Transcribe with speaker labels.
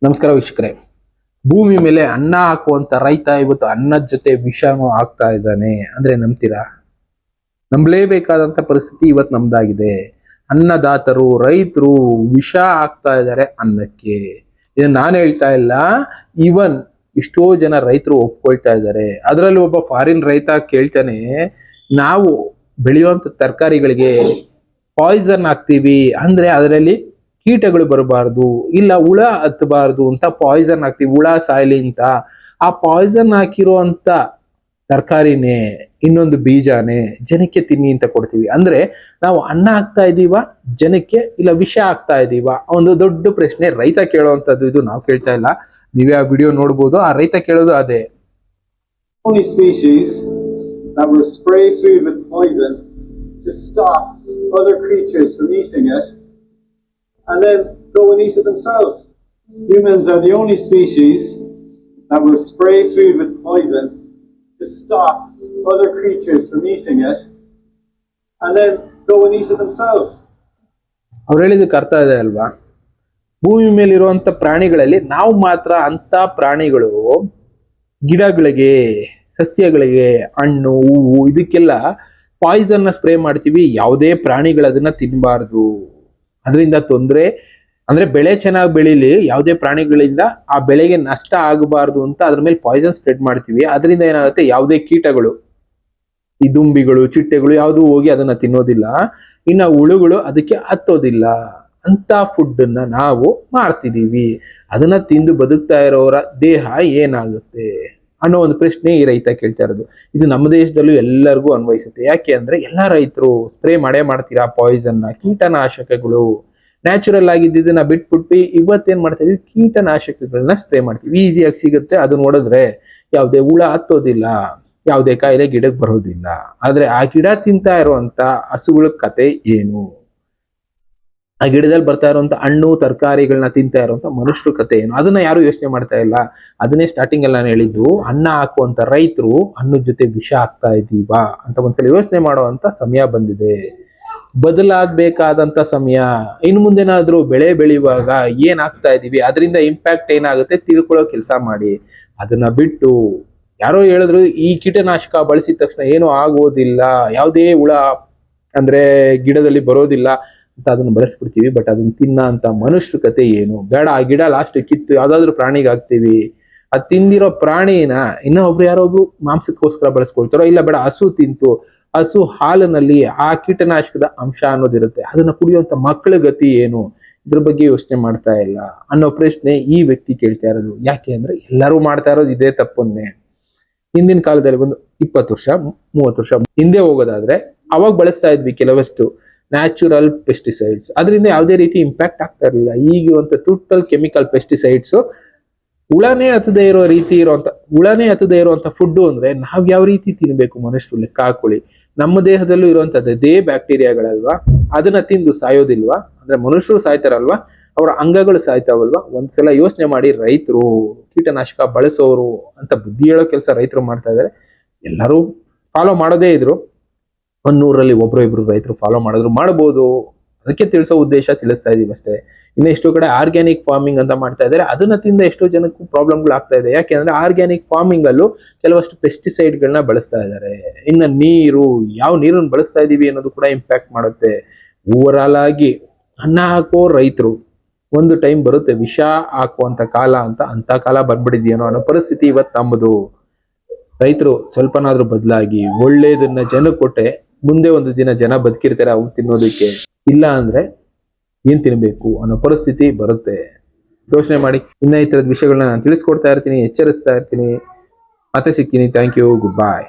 Speaker 1: ನಮಸ್ಕಾರ ವೀಕ್ಷಕರೇ. ಭೂಮಿ ಮೇಲೆ ಅನ್ನ ಹಾಕುವಂತ ರೈತ ಇವತ್ತು ಅನ್ನದ ಜೊತೆ ವಿಷನೂ ಹಾಕ್ತಾ ಇದ್ದಾನೆ ಅಂದ್ರೆ ನಂಬ್ತೀರಾ? ನಂಬಲೇಬೇಕಾದಂತ ಪರಿಸ್ಥಿತಿ ಇವತ್ತು ನಮ್ದಾಗಿದೆ. ಅನ್ನದಾತರು ರೈತರು ವಿಷ ಹಾಕ್ತಾ ಇದ್ದಾರೆ ಅನ್ನಕ್ಕೆ. ಇದನ್ನ ನಾನು ಹೇಳ್ತಾ ಇಲ್ಲ, ಇವನ್ ಎಷ್ಟೋ ಜನ ರೈತರು ಒಪ್ಕೊಳ್ತಾ ಇದ್ದಾರೆ. ಅದರಲ್ಲಿ ಒಬ್ಬ ಫಾರಿನ್ ರೈತ ಕೇಳ್ತಾನೆ, ನಾವು ಬೆಳೆಯುವಂತ ತರಕಾರಿಗಳಿಗೆ ಪಾಯ್ಸನ್ ಹಾಕ್ತೀವಿ ಅಂದ್ರೆ ಅದರಲ್ಲಿ ಕೀಟಗಳು ಬರಬಾರ್ದು, ಇಲ್ಲ ಹುಳ ಹತ್ತಬಾರ್ದು ಅಂತ ಪಾಯ್ಸನ್ ಹಾಕ್ತಿವಿ, ಹುಳ ಸಾಯ್ಲಿ ಅಂತ. ಆ ಪಾಯ್ಸನ್ ಹಾಕಿರುವಂತ ತರಕಾರಿನೇ ಇನ್ನೊಂದು ಬೀಜನೇ ಜನಕ್ಕೆ ತಿನ್ನಿ ಅಂತ ಕೊಡ್ತೀವಿ. ಅಂದ್ರೆ ನಾವು ಅನ್ನ ಹಾಕ್ತಾ ಇದೀವ ಜನಕ್ಕೆ, ಇಲ್ಲ ವಿಷ ಹಾಕ್ತಾ ಇದೀವ? ಒಂದು ದೊಡ್ಡ ಪ್ರಶ್ನೆ ರೈತ ಕೇಳುವಂತದ್ದು. ಇದು ನಾವು ಕೇಳ್ತಾ ಇಲ್ಲ, ನೀವೇ ಆ ವಿಡಿಯೋ ನೋಡ್ಬೋದು. ಆ ರೈತ ಕೇಳೋದು ಅದೇ.
Speaker 2: Only species that will spray food with poison to stop other creatures from eating it, and then go and eat it themselves. Humans are the only species that will spray food with poison to stop other creatures from eating it, and then go and eat it themselves.
Speaker 1: ಅವ್ರು ಹೇಳಿದಕ್ಕೆ ಅರ್ಥ ಇದೆ ಅಲ್ವಾ? ಭೂಮಿ ಮೇಲಿರುವಂತ ಪ್ರಾಣಿಗಳಲ್ಲಿ ನಾವು ಮಾತ್ರ ಅಂತ ಪ್ರಾಣಿಗಳು ಗಿಡಗಳಿಗೆ, ಸಸ್ಯಗಳಿಗೆ, ಹಣ್ಣು, ಹೂವು ಇದಕ್ಕೆಲ್ಲ ಪಾಯ್ಸನ್ ಸ್ಪ್ರೇ ಮಾಡ್ತೀವಿ. ಯಾವುದೇ ಪ್ರಾಣಿಗಳು ಅದನ್ನ ತಿನ್ನಬಾರ್ದು, ಅದರಿಂದ ತೊಂದರೆ. ಅಂದ್ರೆ ಬೆಳೆ ಚೆನ್ನಾಗಿ ಬೆಳೀಲಿ, ಯಾವುದೇ ಪ್ರಾಣಿಗಳಿಂದ ಆ ಬೆಳೆಗೆ ನಷ್ಟ ಆಗಬಾರ್ದು ಅಂತ ಅದ್ರ ಮೇಲೆ ಪಾಯ್ಸನ್ ಸ್ಪ್ರೆಡ್ ಮಾಡ್ತೀವಿ. ಅದರಿಂದ ಏನಾಗುತ್ತೆ, ಯಾವುದೇ ಕೀಟಗಳು, ಈ ದುಂಬಿಗಳು, ಚಿಟ್ಟೆಗಳು ಯಾವುದು ಹೋಗಿ ಅದನ್ನ ತಿನ್ನೋದಿಲ್ಲ, ಇನ್ನ ಹುಳುಗಳು ಅದಕ್ಕೆ ಹತ್ತೋದಿಲ್ಲ. ಅಂತ ಫುಡ್ ಅನ್ನ ನಾವು ಮಾಡ್ತಿದೀವಿ. ಅದನ್ನ ತಿಂದು ಬದುಕ್ತಾ ಇರೋರ ದೇಹ ಏನಾಗುತ್ತೆ ಅನ್ನೋ ಒಂದು ಪ್ರಶ್ನೆ ಈ ರೈತ ಕೇಳ್ತಾ ಇರೋದು. ಇದು ನಮ್ಮ ದೇಶದಲ್ಲೂ ಎಲ್ಲರಿಗೂ ಅನ್ವಯಿಸುತ್ತೆ. ಯಾಕೆ ಅಂದ್ರೆ ಎಲ್ಲಾ ರೈತರು ಸ್ಪ್ರೇ ಮಾಡ್ತೀರಾ ಪಾಯ್ಸನ್ನ, ಕೀಟನಾಶಕಗಳು. ನ್ಯಾಚುರಲ್ ಆಗಿದ್ದನ್ನ ಬಿಟ್ಬಿಟ್ಟು ಇವತ್ತೇನ್ ಮಾಡ್ತಾ ಇದೀವಿ, ಕೀಟನಾಶಕಗಳನ್ನ ಸ್ಪ್ರೇ ಮಾಡ್ತೀವಿ. ಈಸಿಯಾಗಿ ಸಿಗುತ್ತೆ, ಅದನ್ನ ನೋಡಿದ್ರೆ ಯಾವುದೇ ಹುಳ ಹತ್ತೋದಿಲ್ಲ, ಯಾವುದೇ ಕಾಯಿಲೆ ಗಿಡಕ್ಕೆ ಬರೋದಿಲ್ಲ. ಆದ್ರೆ ಆ ಗಿಡ ತಿಂತಾ ಇರುವಂತ ಹಸುಗಳ ಕತೆ ಏನು? ಆ ಗಿಡದಲ್ಲಿ ಬರ್ತಾ ಇರುವಂತ ಹಣ್ಣು ತರಕಾರಿಗಳನ್ನ ತಿಂತಾ ಇರುವಂತ ಮನುಷ್ಯರ ಕತೆ ಏನು? ಅದನ್ನ ಯಾರು ಯೋಚನೆ ಮಾಡ್ತಾ ಇಲ್ಲ. ಅದನ್ನೇ ಸ್ಟಾರ್ಟಿಂಗ್ ಅಲ್ಲಿ ನಾನು ಹೇಳಿದ್ದು, ಅನ್ನ ಹಾಕುವಂತ ರೈತರು ಅನ್ನದ ಜೊತೆ ವಿಷ ಹಾಕ್ತಾ ಇದ್ದೀವಾ ಅಂತ ಒಂದ್ಸಲ ಯೋಚನೆ ಮಾಡುವಂತ ಸಮಯ ಬಂದಿದೆ. ಬದಲಾಗಬೇಕಾದಂತ ಸಮಯ. ಇನ್ನು ಮುಂದೆನಾದ್ರೂ ಬೆಳೆ ಬೆಳೆಯುವಾಗ ಏನ್ ಆಗ್ತಾ ಇದೀವಿ, ಅದರಿಂದ ಇಂಪ್ಯಾಕ್ಟ್ ಏನಾಗುತ್ತೆ ತಿಳ್ಕೊಳ್ಳೋ ಕೆಲಸ ಮಾಡಿ. ಅದನ್ನ ಬಿಟ್ಟು ಯಾರೋ ಹೇಳಿದ್ರು ಈ ಕೀಟನಾಶಕ ಬಳಸಿದ ತಕ್ಷಣ ಏನೂ ಆಗೋದಿಲ್ಲ, ಯಾವುದೇ ಹುಳ ಅಂದ್ರೆ ಗಿಡದಲ್ಲಿ ಬರೋದಿಲ್ಲ ಅಂತ ಅದನ್ನ ಬಳಸ್ಬಿಡ್ತೀವಿ. ಬಟ್ ಅದನ್ನ ತಿನ್ನ ಅಂತ ಮನುಷ್ಯರ ಕತೆ ಏನು? ಬೇಡ, ಆ ಗಿಡ ಲಾಸ್ಟ್ ಕಿತ್ತು ಯಾವ್ದಾದ್ರು ಪ್ರಾಣಿಗೆ ಹಾಕ್ತಿವಿ. ಅದ್ ತಿಂದಿರೋ ಪ್ರಾಣಿನ ಇನ್ನೊಬ್ರು ಯಾರೊಬ್ರು ಮಾಂಸಕ್ಕೋಸ್ಕರ ಬಳಸ್ಕೊಳ್ತಾರೋ, ಇಲ್ಲ ಬೇಡ ಹಸು ತಿಂತು, ಹಸು ಹಾಲಿನಲ್ಲಿ ಆ ಕೀಟನಾಶಕದ ಅಂಶ ಅನ್ನೋದಿರುತ್ತೆ, ಅದನ್ನ ಕುಡಿಯುವಂತ ಮಕ್ಕಳ ಗತಿ ಏನು? ಇದ್ರ ಬಗ್ಗೆ ಯೋಚನೆ ಮಾಡ್ತಾ ಇಲ್ಲ ಅನ್ನೋ ಪ್ರಶ್ನೆ ಈ ವ್ಯಕ್ತಿ ಕೇಳ್ತಾ ಇರೋದು. ಯಾಕೆ ಅಂದ್ರೆ ಎಲ್ಲರೂ ಮಾಡ್ತಾ ಇರೋದು ಇದೇ ತಪ್ಪನ್ನೇ. ಹಿಂದಿನ ಕಾಲದಲ್ಲಿ ಒಂದು 20 ವರ್ಷ 30 ವರ್ಷ ಹಿಂದೆ ಹೋಗೋದಾದ್ರೆ ಅವಾಗ ಬಳಸ್ತಾ ಇದ್ವಿ ಕೆಲವಷ್ಟು ನ್ಯಾಚುರಲ್ ಪೆಸ್ಟಿಸೈಡ್ಸ್. ಅದರಿಂದ ಯಾವುದೇ ರೀತಿ ಇಂಪ್ಯಾಕ್ಟ್ ಆಗ್ತಾ ಇರಲಿಲ್ಲ. ಈಗ ಟೋಟಲ್ ಕೆಮಿಕಲ್ ಪೆಸ್ಟಿಸೈಡ್ಸ್, ಹುಳನೇ ಹತ್ತದೇ ಇರುವಂತ ಫುಡ್ ಅಂದ್ರೆ ನಾವ್ ಯಾವ ರೀತಿ ತಿನ್ಬೇಕು ಮನುಷ್ಯರು ಲೆಕ್ಕ ಹಾಕೊಳ್ಳಿ. ನಮ್ಮ ದೇಹದಲ್ಲೂ ಇರುವಂತದ್ದೇ ಬ್ಯಾಕ್ಟೀರಿಯಾಗಳಲ್ವಾ, ಅದನ್ನ ತಿಂದು ಸಾಯೋದಿಲ್ವಾ? ಅಂದ್ರೆ ಮನುಷ್ಯರು ಸಾಯ್ತಾರಲ್ವಾ, ಅವರ ಅಂಗಗಳು ಸಾಯ್ತಾವಲ್ವಾ? ಒಂದ್ಸಲ ಯೋಚನೆ ಮಾಡಿ. ರೈತರು ಕೀಟನಾಶಕ ಬಳಸೋರು ಅಂತ ಬುದ್ಧಿ ಹೇಳೋ ಕೆಲಸ ರೈತರು ಮಾಡ್ತಾ ಇದಾರೆ. ಎಲ್ಲರೂ ಫಾಲೋ ಮಾಡೋದೇ ಇದ್ರು, 100ರಲ್ಲಿ ಒಬ್ರು ಇಬ್ರು ರೈತರು ಫಾಲೋ ಮಾಡಬಹುದು. ಅದಕ್ಕೆ ತಿಳಿಸೋ ಉದ್ದೇಶ ತಿಳಿಸ್ತಾ ಇದೀವಿ ಅಷ್ಟೇ. ಇನ್ನು ಎಷ್ಟೋ ಕಡೆ ಆರ್ಗ್ಯಾನಿಕ್ ಫಾರ್ಮಿಂಗ್ ಅಂತ ಮಾಡ್ತಾ ಇದ್ದಾರೆ. ಅದನ್ನ ತಿಂದ ಎಷ್ಟೋ ಜನಕ್ಕೂ ಪ್ರಾಬ್ಲಮ್ಗಳು ಆಗ್ತಾ ಇದೆ. ಯಾಕೆ ಅಂದ್ರೆ ಆರ್ಗ್ಯಾನಿಕ್ ಫಾರ್ಮಿಂಗ್ ಅಲ್ಲೂ ಕೆಲವಷ್ಟು ಪೆಸ್ಟಿಸೈಡ್ ಗಳನ್ನ ಬಳಸ್ತಾ ಇದ್ದಾರೆ. ಇನ್ನು ನೀರು, ಯಾವ ನೀರನ್ನು ಬಳಸ್ತಾ ಇದೀವಿ ಅನ್ನೋದು ಕೂಡ ಇಂಪ್ಯಾಕ್ಟ್ ಮಾಡುತ್ತೆ. ಓವರ್ ಆಗಿ ಅನ್ನ ಹಾಕೋ ರೈತರು ಒಂದು ಟೈಮ್ ಬರುತ್ತೆ ವಿಷ ಹಾಕುವಂತ ಕಾಲ ಅಂತ ಕಾಲ ಬಂದ್ಬಿಟ್ಟಿದ್ಯೇನೋ ಅನ್ನೋ ಪರಿಸ್ಥಿತಿ ಇವತ್ತು ನಮ್ಮದು. ರೈತರು ಸ್ವಲ್ಪನಾದ್ರೂ ಬದಲಾಗಿ ಒಳ್ಳೇದನ್ನ ಜನ ಕೊಟ್ಟೆ ಮುಂದೆ ಒಂದು ದಿನ ಜನ ಬದುಕಿರ್ತಾರೆ ಅವು ತಿನ್ನೋದಕ್ಕೆ. ಇಲ್ಲ ಅಂದ್ರೆ ಏನ್ ತಿನ್ಬೇಕು ಅನ್ನೋ ಪರಿಸ್ಥಿತಿ ಬರುತ್ತೆ. ಯೋಚನೆ ಮಾಡಿ. ಇನ್ನ ಈ ತರದ ವಿಷಯಗಳನ್ನ ನಾನು ತಿಳಿಸ್ಕೊಡ್ತಾ ಇರ್ತೀನಿ, ಎಚ್ಚರಿಸ್ತಾ ಇರ್ತೀನಿ. ಮತ್ತೆ ಸಿಗ್ತೀನಿ. Thank you. Good by.